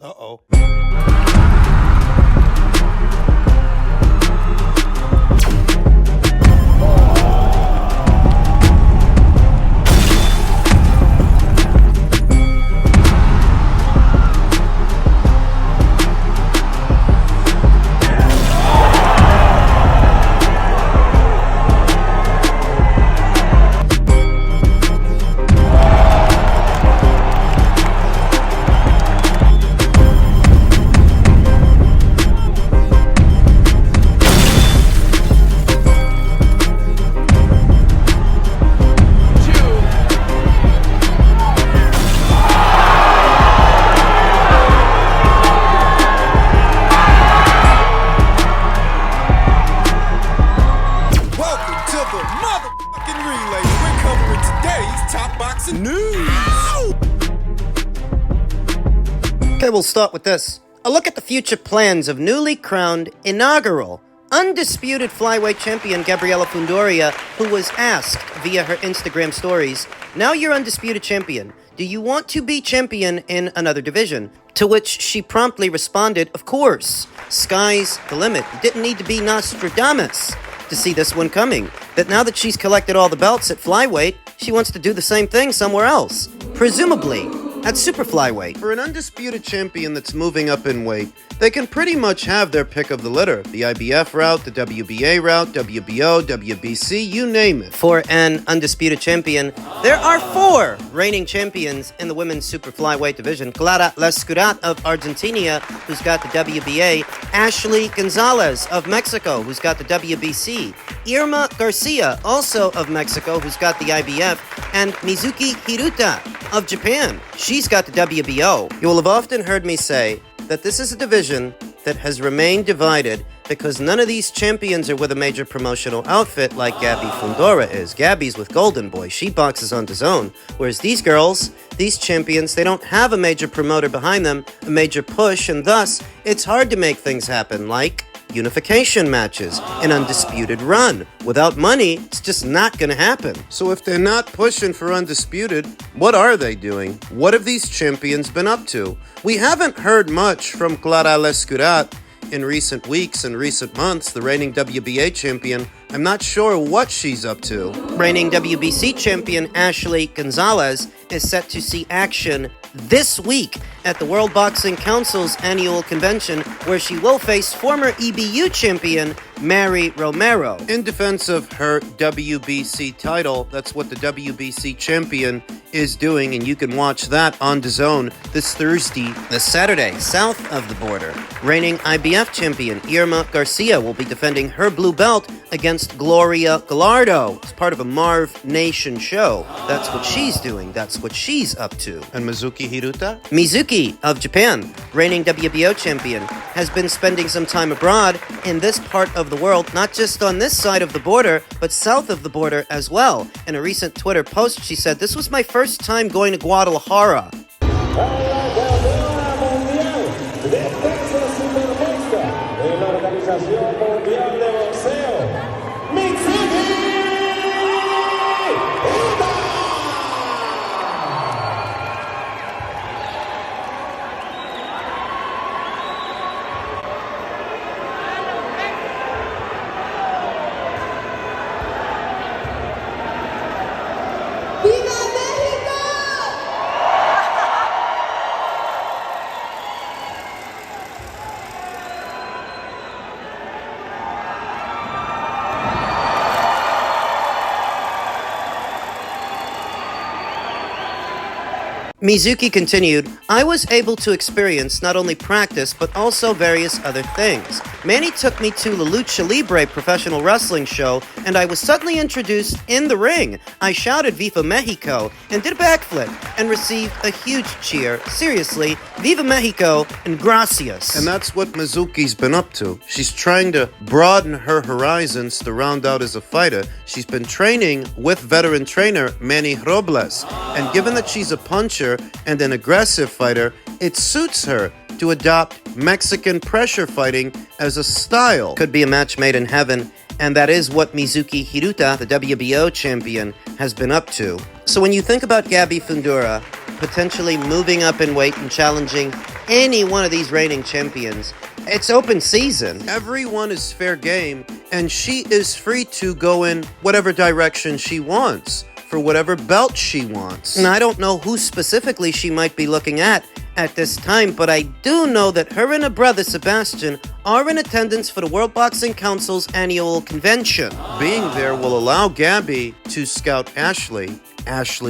Uh-oh. Okay, we'll start with this. A look at the future plans of newly crowned, inaugural, undisputed flyweight champion Gabriela Fundora, who was asked via her Instagram stories, "Now you're undisputed champion. Do you want to be champion in another division?" To which she promptly responded, "Of course. Sky's the limit." You didn't need to be Nostradamus to see this one coming. That now that she's collected all the belts at flyweight, she wants to do the same thing somewhere else. Presumably at super flyweight. For an undisputed champion that's moving up in weight, they can pretty much have their pick of the litter. The IBF route, the WBA route, WBO, WBC, you name it. For an undisputed champion, there are 4 reigning champions in the women's super flyweight division. Clara Lescurat of Argentina, who's got the WBA. Ashley Gonzalez of Mexico, who's got the WBC. Irma Garcia, also of Mexico, who's got the IBF. And Mizuki Hiruta of Japan. She's got the WBO. You will have often heard me say that this is a division that has remained divided because none of these champions are with a major promotional outfit like Gabby Fundora is. Gabby's with Golden Boy. She boxes on DAZN. Whereas these girls, these champions, they don't have a major promoter behind them, a major push, and thus it's hard to make things happen like unification matches, an undisputed run. Without money, it's just not gonna happen. So if they're not pushing for undisputed, what are they doing? What have these champions been up to? We haven't heard much from Clara Lescurat in recent weeks and recent months, the reigning WBA champion. I'm not sure what she's up to. Reigning WBC champion Ashley Gonzalez is set to see action this week at the World Boxing Council's annual convention, where she will face former EBU champion Mary Romero. In defense of her WBC title, that's what the WBC champion is doing, and you can watch that on DAZN this Thursday. This Saturday, south of the border, reigning IBF champion Irma Garcia will be defending her blue belt against Gloria Gallardo. It's part of a Marv Nation show. That's what she's doing. That's what she's up to. And Mizuki Hiruta? Mizuki of Japan, reigning WBO champion, has been spending some time abroad in this part of the world, not just on this side of the border, but south of the border as well. In a recent Twitter post, she said, "This was my first time going to Guadalajara." Mizuki continued, "I was able to experience not only practice, but also various other things. Manny took me to the Lucha Libre professional wrestling show, and I was suddenly introduced in the ring. I shouted Viva Mexico and did a backflip and received a huge cheer. Seriously, Viva Mexico and gracias." And that's what Mizuki's been up to. She's trying to broaden her horizons to round out as a fighter. She's been training with veteran trainer Manny Robles, and given that she's a puncher and an aggressive fighter, it suits her to adopt Mexican pressure fighting as a style. Could be a match made in heaven, and that is what Mizuki Hiruta, the WBO champion, has been up to. So when you think about Gabby Fundora potentially moving up in weight and challenging any one of these reigning champions. It's open season. Everyone is fair game, and she is free to go in whatever direction she wants, for whatever belt she wants. And I don't know who specifically she might be looking at this time, but I do know that her and her brother Sebastian are in attendance for the World Boxing Council's annual convention. Being there will allow Gabby to scout Ashley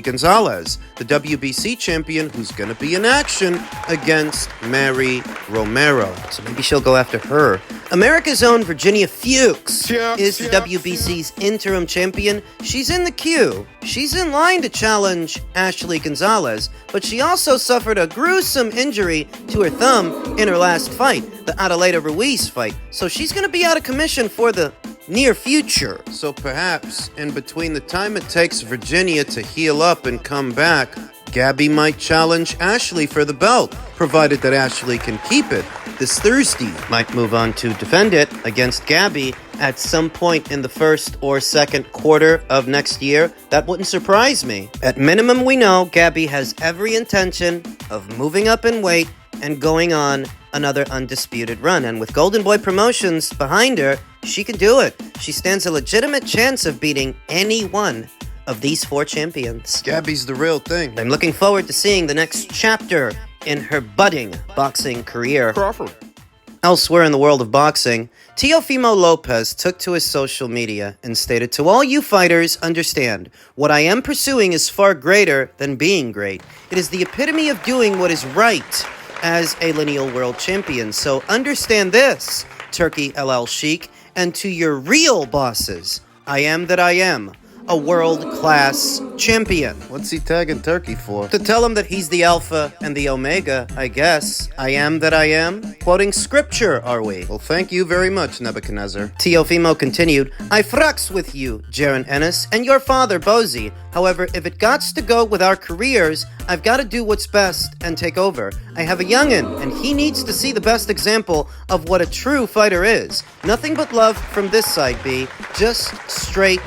Gonzalez, the WBC champion who's going to be in action against Mary Romero. So maybe she'll go after her. America's own Virginia Fuchs is the WBC's interim champion. She's in the queue. She's in line to challenge Ashley Gonzalez, but she also suffered a gruesome injury to her thumb in her last fight, the Adelaida Ruiz fight. So she's going to be out of commission for the near future. So perhaps in between the time it takes Virginia to heal up and come back, Gabby might challenge Ashley for the belt, provided that Ashley can keep it this Thursday. Might move on to defend it against Gabby at some point in the first or second quarter of next year. That wouldn't surprise me. At minimum, we know Gabby has every intention of moving up in weight and going on another undisputed run. And with Golden Boy Promotions behind her, she can do it. She stands a legitimate chance of beating any one of these four champions. Gabby's the real thing. I'm looking forward to seeing the next chapter in her budding boxing career. Crawford. Elsewhere in the world of boxing, Teofimo Lopez took to his social media and stated, "To all you fighters, understand, what I am pursuing is far greater than being great. It is the epitome of doing what is right as a lineal world champion. So understand this, Turkey LL Sheik, and to your real bosses, I am that I am, a world-class champion." What's he tagging Turkey for? To tell him that he's the Alpha and the Omega, I guess. I am that I am? Quoting scripture, are we? Well, thank you very much, Nebuchadnezzar. Teofimo continued, "I frax with you, Jaron Ennis, and your father, Bozy. However, if it gots to go with our careers, I've got to do what's best and take over. I have a youngin', and he needs to see the best example of what a true fighter is. Nothing but love from this side, B. Just straight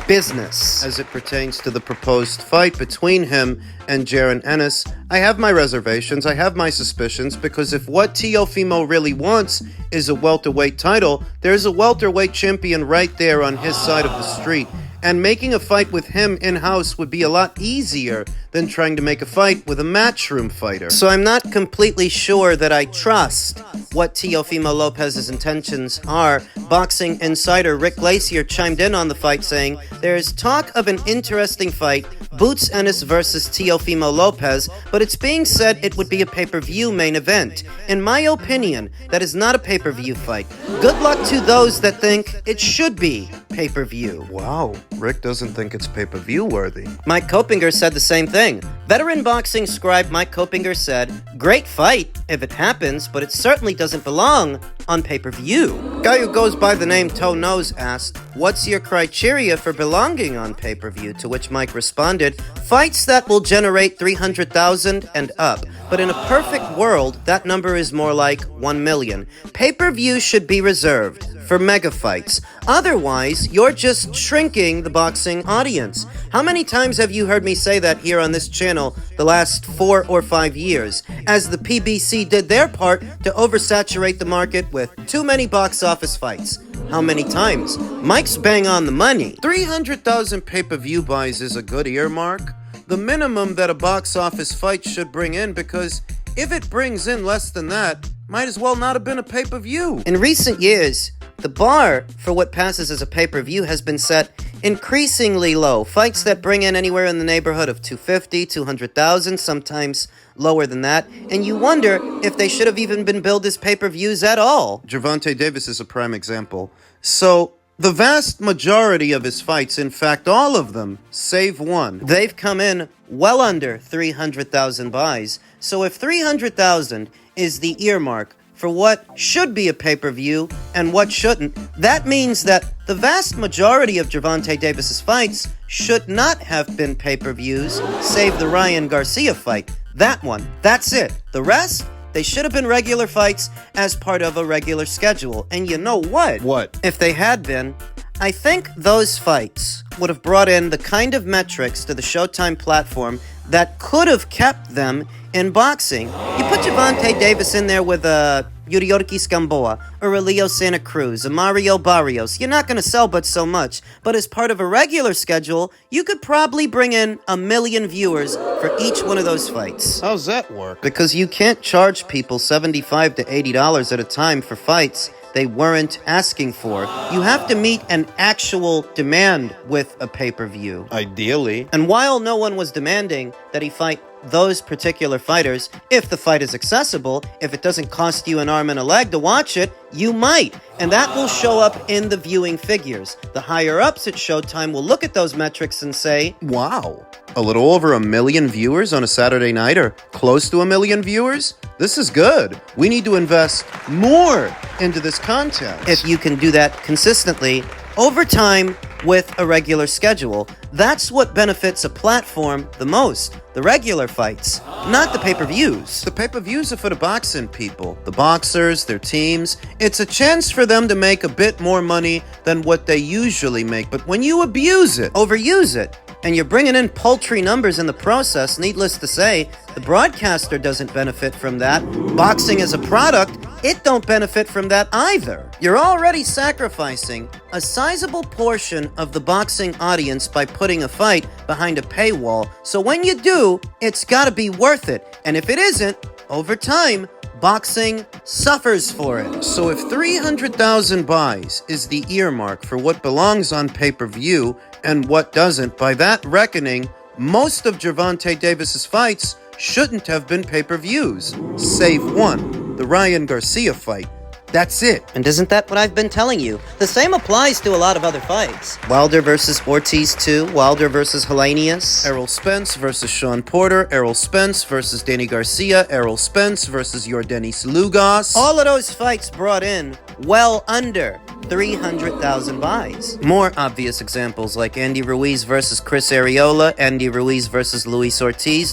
business." As it pertains to the proposed fight between him and Jaron Ennis, I have my reservations, I have my suspicions, because if what Teofimo really wants is a welterweight title, there's a welterweight champion right there on his side of the street. And making a fight with him in-house would be a lot easier than trying to make a fight with a matchroom fighter. So I'm not completely sure that I trust what Teofimo Lopez's intentions are. Boxing insider Rick Glacier chimed in on the fight saying, "There's talk of an interesting fight, Bouts Ennis versus Teofimo Lopez, but it's being said it would be a pay-per-view main event. In my opinion, that is not a pay-per-view fight. Good luck to those that think it should be pay-per-view." Wow, Rick doesn't think it's pay-per-view worthy. Mike Kopinger said the same thing. Veteran boxing scribe Mike Kopinger said, "Great fight if it happens, but it certainly doesn't belong on pay-per-view." Guy who goes by the name Toe Nose asked, "What's your criteria for belonging on pay-per-view?" To which Mike responded, "Fights that will generate 300,000 and up. But in a perfect world, that number is more like 1 million. Pay-per-view should be reserved for mega fights. Otherwise, you're just shrinking the boxing audience." How many times have you heard me say that here on this channel the last 4 or 5 years, as the PBC did their part to oversaturate the market with too many box office fights? How many times? Mike's bang on the money. 300,000 pay-per-view buys is a good earmark. The minimum that a box office fight should bring in, because if it brings in less than that, might as well not have been a pay-per-view. In recent years, the bar for what passes as a pay-per-view has been set increasingly low. Fights that bring in anywhere in the neighborhood of 250, 200,000, sometimes lower than that. And you wonder if they should have even been billed as pay-per-views at all. Gervonta Davis is a prime example. So the vast majority of his fights, in fact all of them, save one, they've come in well under 300,000 buys. So if 300,000 is the earmark for what should be a pay-per-view and what shouldn't, that means that the vast majority of Gervonta Davis's fights should not have been pay-per-views, save the Ryan Garcia fight. That one. That's it. The rest, they should have been regular fights as part of a regular schedule. And you know what? What? If they had been, I think those fights would have brought in the kind of metrics to the Showtime platform that could have kept them in boxing. You put Gervonta Davis in there with Yuriorkis Gamboa, Aurelio Santa Cruz, Mario Barrios. You're not going to sell but so much, but as part of a regular schedule, you could probably bring in 1 million viewers for each one of those fights. How's that work? Because you can't charge people $75 to $80 at a time for fights they weren't asking for. You have to meet an actual demand with a pay-per-view. Ideally. And while no one was demanding that he fight those particular fighters, if the fight is accessible, if it doesn't cost you an arm and a leg to watch it, you might. And that will show up in the viewing figures. The higher-ups at Showtime will look at those metrics and say, wow, a little over 1 million viewers on a Saturday night, or close to 1 million viewers? This is good. We need to invest more into this content. If you can do that consistently over time with a regular schedule, that's what benefits a platform the most. The regular fights, not the pay-per-views. The pay-per-views are for the boxing people, the boxers, their teams. It's a chance for them to make a bit more money than what they usually make. But when you abuse it, overuse it, and you're bringing in paltry numbers in the process, needless to say, the broadcaster doesn't benefit from that. Boxing as a product, it don't benefit from that either. You're already sacrificing a sizable portion of the boxing audience by putting a fight behind a paywall. So when you do, it's gotta be worth it. And if it isn't, over time, boxing suffers for it. So if 300,000 buys is the earmark for what belongs on pay-per-view and what doesn't, by that reckoning, most of Gervonta Davis's fights shouldn't have been pay-per-views, save one, the Ryan Garcia fight. That's it. And isn't that what I've been telling you? The same applies to a lot of other fights. Wilder versus Ortiz 2, Wilder versus Helenius. Errol Spence versus Sean Porter, Errol Spence versus Danny Garcia, Errol Spence versus Yordenis Lugas. All of those fights brought in well under 300,000 buys. More obvious examples like Andy Ruiz versus Chris Arreola, Andy Ruiz versus Luis Ortiz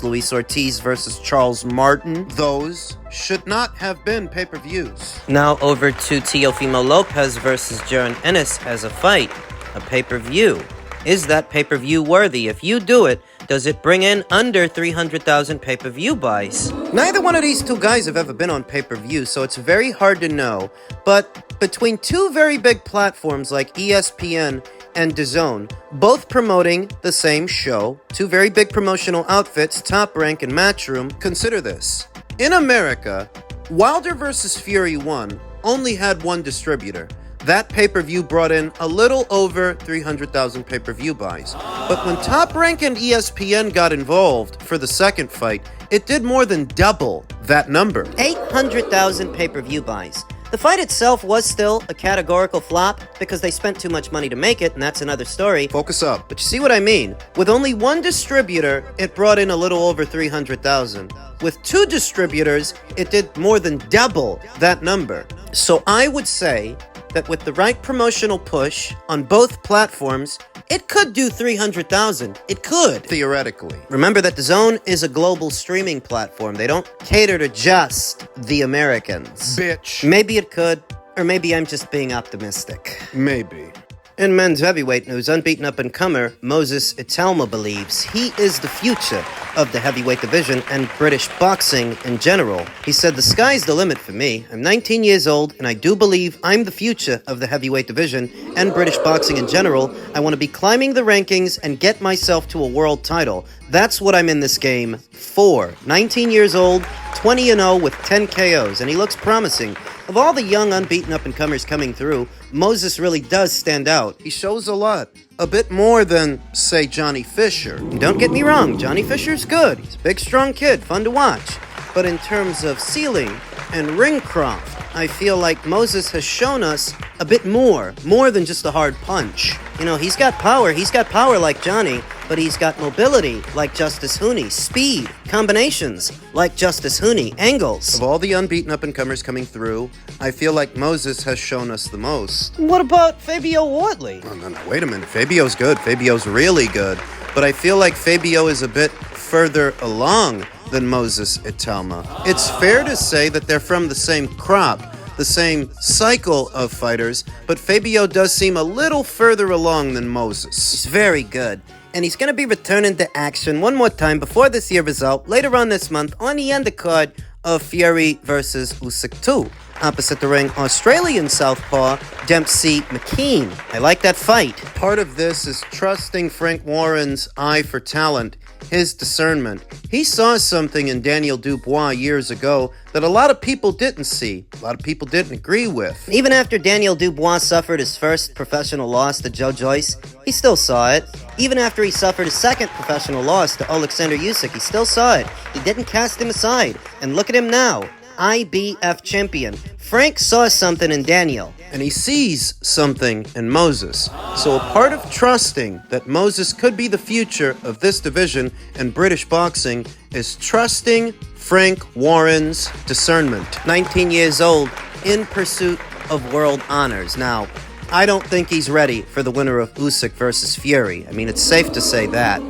versus Charles Martin. Those should not have been pay-per-views. Now over to Teofimo Lopez versus Jaron Ennis as a fight, a pay-per-view. Is that pay-per-view worthy? If you do it, does it bring in under 300,000 pay-per-view buys? Neither one of these two guys have ever been on pay-per-view, so it's very hard to know. But between two very big platforms like ESPN and DAZN, both promoting the same show, two very big promotional outfits, Top Rank and Matchroom, consider this. In America, Wilder vs. Fury 1 only had one distributor. That pay-per-view brought in a little over 300,000 pay-per-view buys. But when Top Rank and ESPN got involved for the second fight, it did more than double that number. 800,000 pay-per-view buys. The fight itself was still a categorical flop because they spent too much money to make it, and that's another story. Focus up. But you see what I mean? With only one distributor, it brought in a little over 300,000. With two distributors, it did more than double that number. So I would say that with the right promotional push on both platforms, it could do 300,000. It could. Theoretically. Remember that DAZN is a global streaming platform. They don't cater to just the Americans. Bitch. Maybe it could, or maybe I'm just being optimistic. Maybe. In men's heavyweight news, unbeaten up-and-comer Moses Itauma believes he is the future of the heavyweight division and British boxing in general. He said, "The sky's the limit for me. I'm 19 years old, and I do believe I'm the future of the heavyweight division and British boxing in general. I want to be climbing the rankings and get myself to a world title. That's what I'm in this game for." 19 years old, 20-0 with 10 KOs, and he looks promising. Of all the young unbeaten up-and-comers coming through, Moses really does stand out. He shows a lot. A bit more than, say, Johnny Fisher. And don't get me wrong, Johnny Fisher's good. He's a big, strong kid, fun to watch. But in terms of ceiling and ring craft, I feel like Moses has shown us a bit more than just a hard punch. You know, he's got power like Johnny, but he's got mobility like Justice Hooney, speed, combinations like Justice Hooney, angles. Of all the unbeaten up-and-comers coming through, I feel like Moses has shown us the most. What about Fabio Wardley? Oh, no, wait a minute. Fabio's good. Fabio's really good. But I feel like Fabio is a bit further along than Moses Itauma. It's fair to say that they're from the same crop, the same cycle of fighters, but Fabio does seem a little further along than Moses. He's very good. And he's going to be returning to action one more time before this year is out, later on this month, on the undercard of Fury versus Usyk 2. Opposite the ring, Australian southpaw Dempsey McKean. I like that fight. Part of this is trusting Frank Warren's eye for talent, his discernment. He saw something in Daniel Dubois years ago that a lot of people didn't see, a lot of people didn't agree with. Even after Daniel Dubois suffered his first professional loss to Joe Joyce, he still saw it. Even after he suffered his second professional loss to Alexander Usyk, he still saw it. He didn't cast him aside. And look at him now. IBF champion. Frank saw something in Daniel. And he sees something in Moses. So a part of trusting that Moses could be the future of this division in British boxing is trusting Frank Warren's discernment. 19 years old, in pursuit of world honors. Now, I don't think he's ready for the winner of Usyk versus Fury. I mean, it's safe to say that.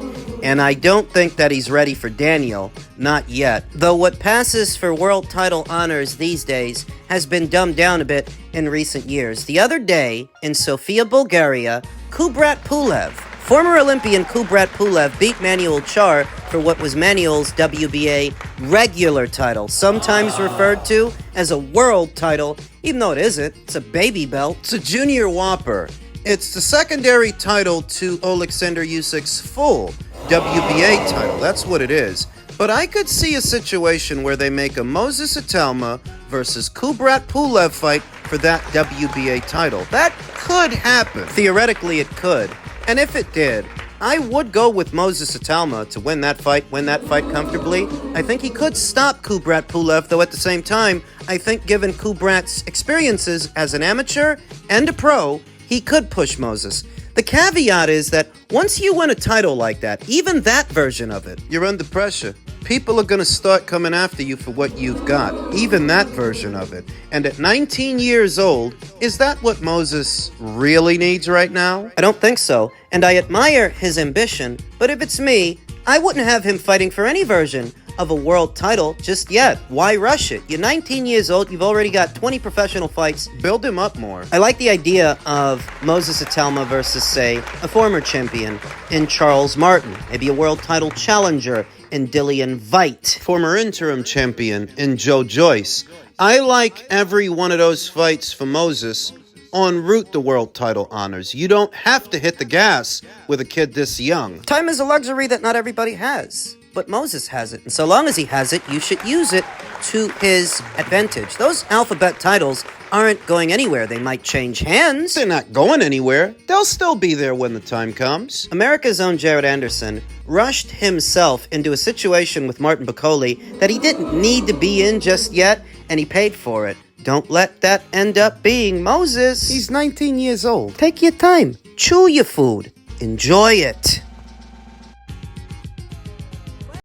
And I don't think that he's ready for Daniel, not yet. Though what passes for world title honors these days has been dumbed down a bit in recent years. The other day, in Sofia, Bulgaria, Kubrat Pulev, former Olympian Kubrat Pulev, beat Manuel Char for what was Manuel's WBA regular title, sometimes referred to as a world title, even though it isn't. It's a baby belt. It's a junior whopper. It's the secondary title to Alexander Usyk's full WBA title. That's what it is. But I could see a situation where they make a Moses Itauma versus Kubrat Pulev fight for that WBA title. That could happen. Theoretically, it could. And if it did, I would go with Moses Itauma to win that fight comfortably. I think he could stop Kubrat Pulev, though at the same time, I think given Kubrat's experiences as an amateur and a pro, he could push Moses. The caveat is that once you win a title like that, even that version of it, you're under pressure. People are going to start coming after you for what you've got, even that version of it. And at 19 years old, is that what Moses really needs right now? I don't think so, and I admire his ambition, but if it's me, I wouldn't have him fighting for any version of a world title just yet. Why rush it? You're 19 years old, you've already got 20 professional fights. Build him up more. I like the idea of Moses Itauma versus, say, a former champion in Charles Martin, maybe a world title challenger in Dillian Veit. Former interim champion in Joe Joyce. I like every one of those fights for Moses en route to world title honors. You don't have to hit the gas with a kid this young. Time is a luxury that not everybody has. But Moses has it, and so long as he has it, you should use it to his advantage. Those alphabet titles aren't going anywhere. They might change hands. They're not going anywhere. They'll still be there when the time comes. America's own Jared Anderson rushed himself into a situation with Martin Bacoli that he didn't need to be in just yet, and he paid for it. Don't let that end up being Moses. He's 19 years old. Take your time. Chew your food. Enjoy it.